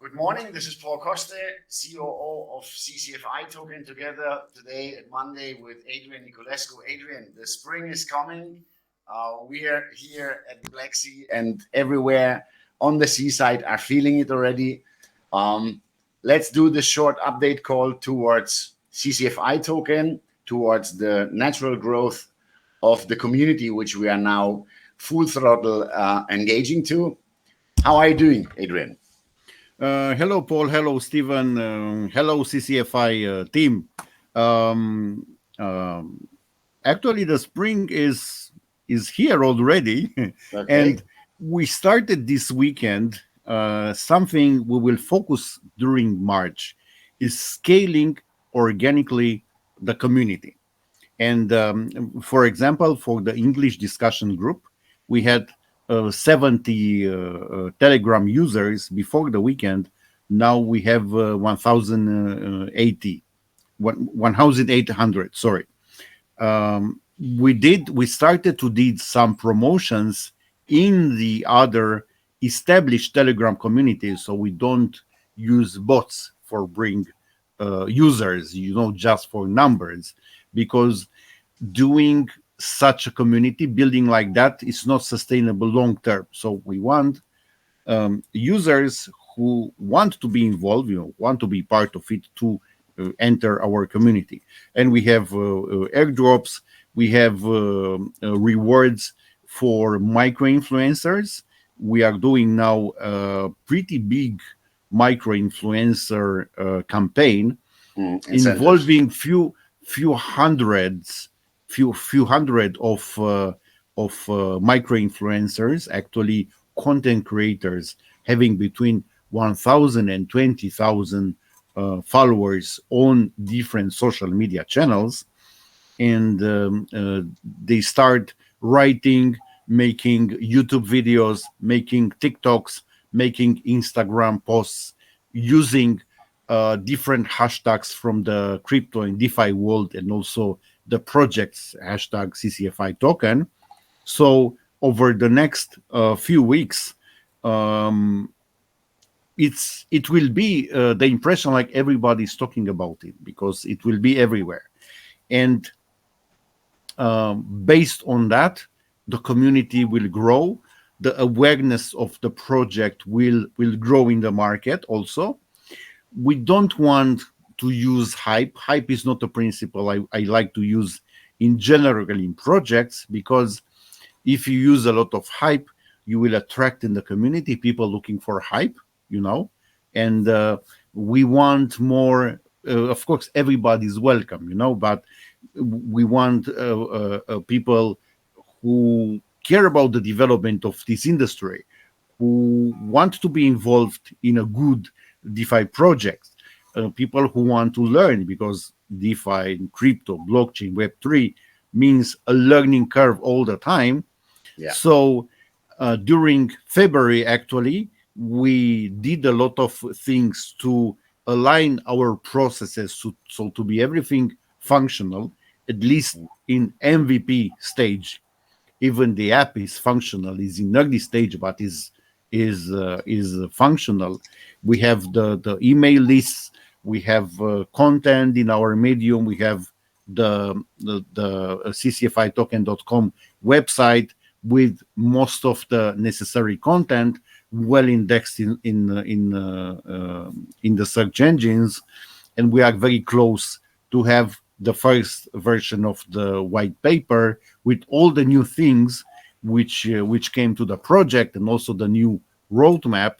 Good morning, this is Paul Coste, COO of CCFI Token, together today at Monday with Adrian Niculescu. Adrian, the spring is coming. We are here at the Black Sea and everywhere on the seaside are feeling it already. Let's do the short update call towards CCFI Token, towards the natural growth of the community, which we are now full throttle engaging to. How are you doing, Adrian? Hello, Paul. Hello, Stephen. Hello, CCFI team. Actually, the spring is here already, Okay. and we started this weekend. Something we will focus during March is scaling organically the community. And for example, for the English discussion group, we had 70 Telegram users before the weekend. Now we have 1,800. Sorry. We started to do some promotions in the other established Telegram communities, so we don't use bots for bring users, just for numbers, because doing such a community building like that is not sustainable long term. So we want users who want to be involved, want to be part of it, to enter our community. And we have airdrops, we have rewards for micro influencers. We are doing now a pretty big micro influencer campaign involving few hundred of micro influencers, actually content creators having between 1,000 and 20,000 followers on different social media channels, and they start writing, making YouTube videos, making TikToks, making Instagram posts, using different hashtags from the crypto and DeFi world, and also the project's hashtag CCFI token. So over the next few weeks, it will be the impression like everybody's talking about it, because it will be everywhere. And based on that, the community will grow. The awareness of the project will grow in the market also. We don't want to use hype. Hype is not a principle I like to use in general in projects, because if you use a lot of hype, you will attract in the community people looking for hype, and we want more. Of course, everybody's welcome, but we want people who care about the development of this industry, who want to be involved in a good DeFi project, people who want to learn, because DeFi, crypto, blockchain, Web3 means a learning curve all the time. Yeah. So during February, actually, we did a lot of things to align our processes so to be everything functional, at least in MVP stage. Even the app is functional, is in early stage, but is functional. We have the email lists, we have content in our Medium, we have the ccfitoken.com website with most of the necessary content well indexed in the search engines, and we are very close to have the first version of the white paper with all the new things which came to the project, and also the new roadmap.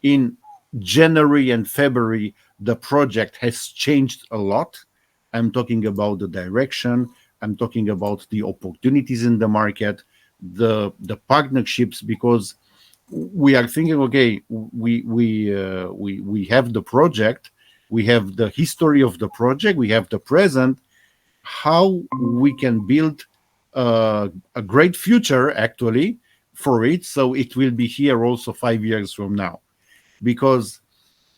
In January and February, the project has changed a lot. I'm talking about the direction, I'm talking about the opportunities in the market, the partnerships, because we are thinking, okay, we have the project, we have the history of the project, we have the present, how we can build a great future actually for it, so it will be here also 5 years from now. Because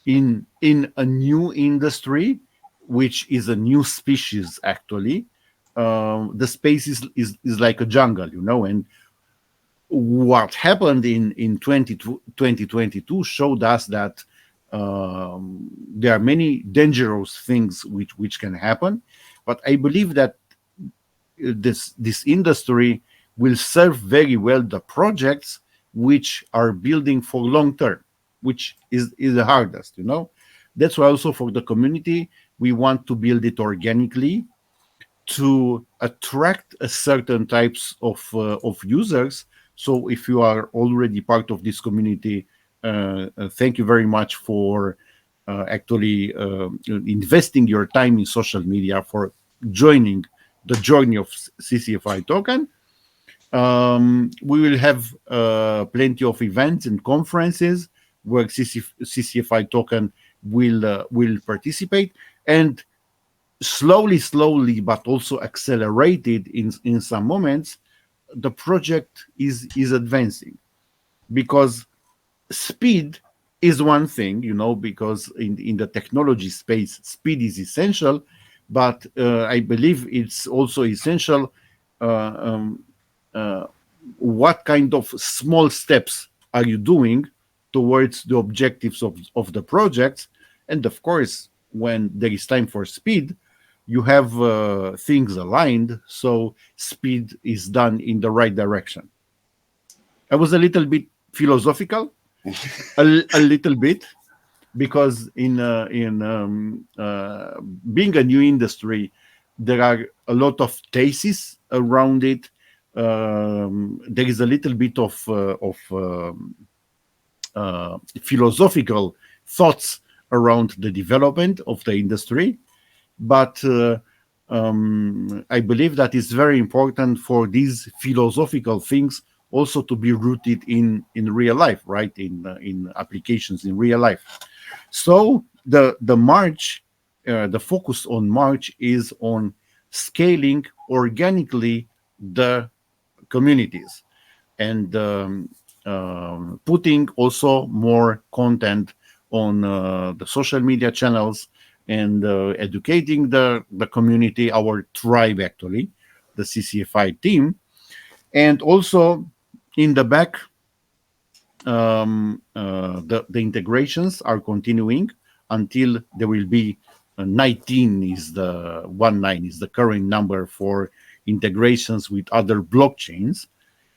in a new industry, which is a new species actually, the space is like a jungle, and what happened in 2022 showed us that There are many dangerous things which can happen, but I believe that this industry will serve very well the projects which are building for long term, which is the hardest, you know. That's why also for the community we want to build it organically to attract a certain types of users. So if you are already part of this community, thank you very much for actually investing your time in social media, for joining the journey of CCFI Token. We will have plenty of events and conferences where CCFI Token will participate, and slowly, but also accelerated in some moments, the project is advancing, because speed is one thing, you know, because in the technology space, speed is essential, but I believe it's also essential uh, um, uh, what kind of small steps are you doing towards the objectives of the projects. And of course, when there is time for speed, you have things aligned, so speed is done in the right direction. I was a little bit philosophical, a little bit, because in being a new industry, there are a lot of theses around it. There is a little bit of philosophical thoughts around the development of the industry, but I believe that it's very important for these philosophical things also to be rooted in real life, right? In applications in real life. So the focus on March is on scaling organically the communities, and putting also more content on the social media channels, and educating the community, our tribe actually, the CCFI team, and also in the back, the integrations are continuing until there will be 19 is the 19 is the current number for integrations with other blockchains,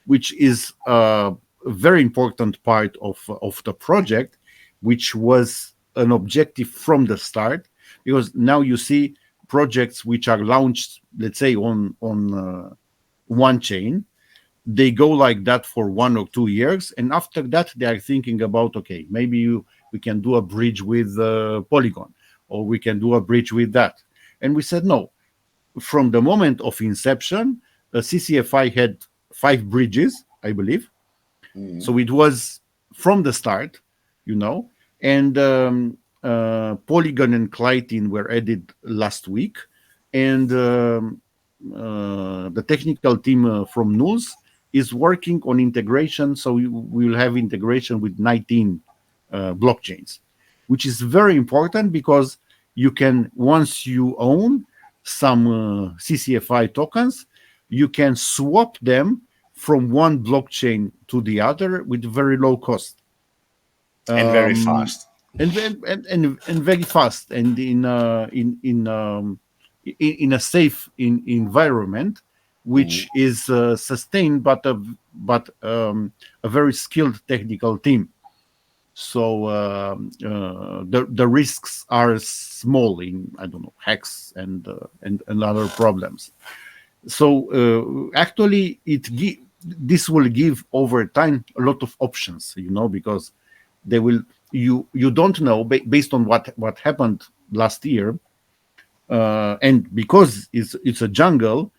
which is a very important part of the project, which was an objective from the start. Because now you see projects which are launched, let's say on one chain, they go like that for 1 or 2 years, and after that they are thinking about, okay, maybe we can do a bridge with Polygon, or we can do a bridge with that. And we said no. From the moment of inception, CCFI had 5 bridges, I believe. So it was from the start, you know. And Polygon and Clytin were added last week, and the technical team from Nuls is working on integration. So we will have integration with 19 blockchains, which is very important, because you can, once you own some CCFI tokens, you can swap them from one blockchain to the other with very low cost, And very fast. and very fast, and in a safe environment, which is sustained, but a very skilled technical team. So the risks are small in, I don't know, hacks and other problems. So actually, this will give over time a lot of options, you know, because they will, you don't know, based on what happened last year, and because it's a jungle,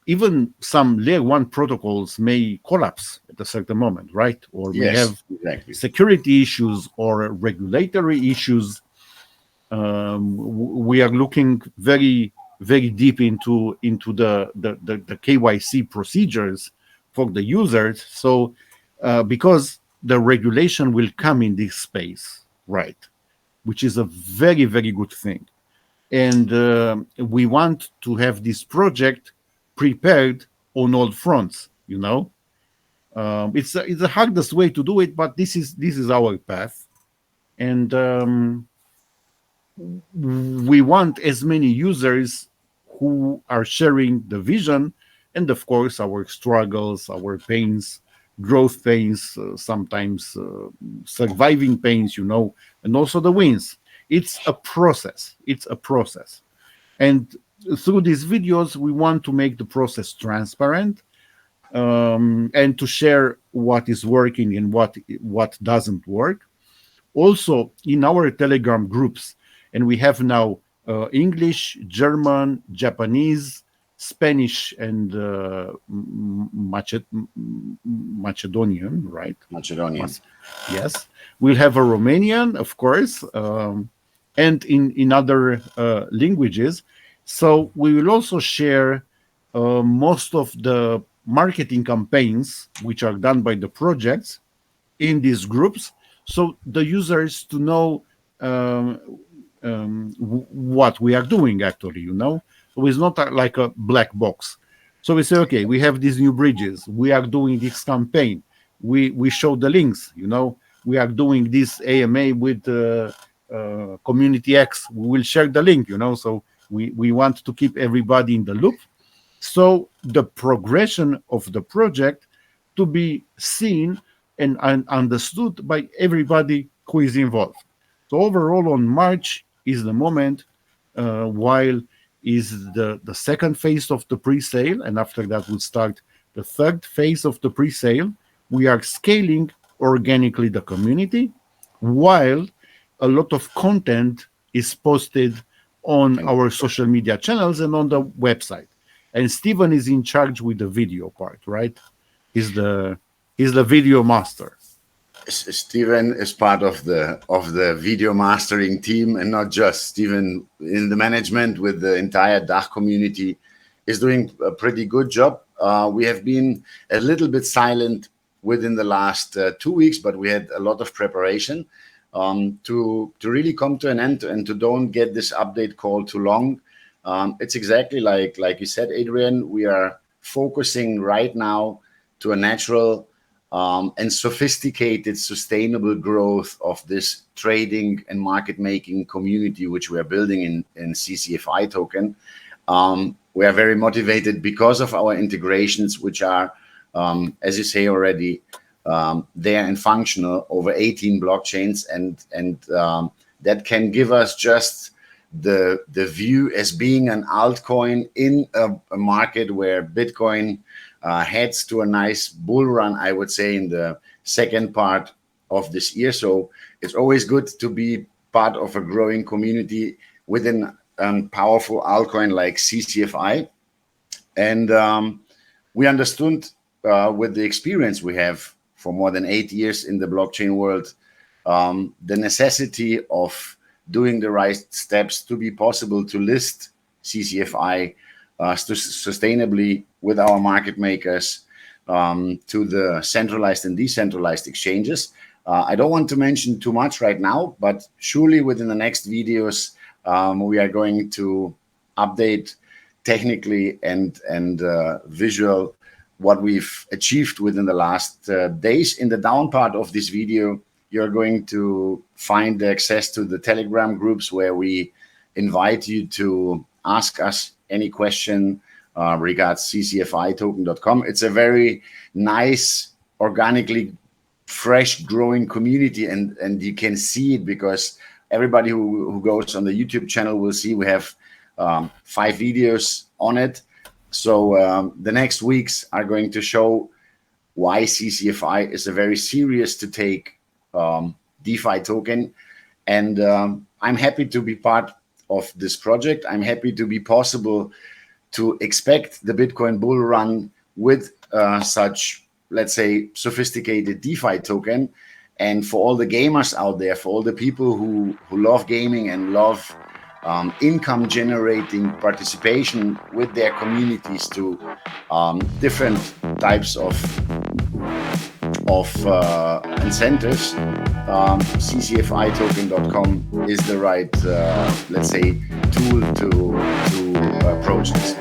even some layer 1 protocols may collapse at a certain moment, right? Or may have exactly. security issues or regulatory issues. We are looking very deep into the KYC procedures for the users. So because the regulation will come in this space, right? Which is a very good thing. And we want to have this project prepared on all fronts, you know. It's the hardest way to do it, but this is our path, and we want as many users who are sharing the vision, and of course our struggles, our pains, growth pains, sometimes surviving pains, and also the wins. It's a process. And through these videos, we want to make the process transparent, and to share what is working and what doesn't work. Also, in our Telegram groups, and we have now English, German, Japanese, Spanish, and Macedonian, right? Macedonian. Yes. We'll have a Romanian, of course, and in other languages. So we will also share most of the marketing campaigns which are done by the projects in these groups, so the users to know what we are doing actually, So it's not like a black box. So we say, okay, we have these new bridges. We are doing this campaign. We show the links, We are doing this AMA with Community X. We will share the link, So we want to keep everybody in the loop. So the progression of the project to be seen and understood by everybody who is involved. So overall, on March is the moment, while is the second phase of the pre-sale, and after that we'll start the third phase of the pre-sale. We are scaling organically the community, while a lot of content is posted on our social media channels and on the website. And Steven is in charge with the video part, right? He's the video master. Steven is part of the video mastering team, and not just Steven in the management with the entire DACH community is doing a pretty good job. We have been a little bit silent within the last 2 weeks, but we had a lot of preparation to really come to an end and to don't get this update call too long. It's exactly like you said, Adrian. We are focusing right now to a natural and sophisticated, sustainable growth of this trading and market making community, which we are building in CCFI Token. We are very motivated because of our integrations, which are, as you say already, there and functional over 18 blockchains, and that can give us just the view as being an altcoin in a market where Bitcoin heads to a nice bull run, I would say, in the second part of this year. So it's always good to be part of a growing community within a powerful altcoin like CCFI. And we understood with the experience we have for more than 8 years in the blockchain world, the necessity of doing the right steps to be possible to list CCFI sustainably with our market makers to the centralized and decentralized exchanges. I don't want to mention too much right now, but surely within the next videos, we are going to update technically and visual what we've achieved within the last days. In the down part of this video, you're going to find access to the Telegram groups where we invite you to ask us any question regards ccfitoken.com. It's a very nice, organically fresh growing community, and you can see it because everybody who goes on the YouTube channel will see we have 5 videos on it. So the next weeks are going to show why CCFI is a very serious to take DeFi token. And I'm happy to be part of this project. I'm happy to be possible to expect the Bitcoin bull run with such, let's say, sophisticated DeFi token. And for all the gamers out there, for all the people who love gaming and love income generating participation with their communities to different types of incentives, ccfitoken.com is the right, let's say, tool to approach this.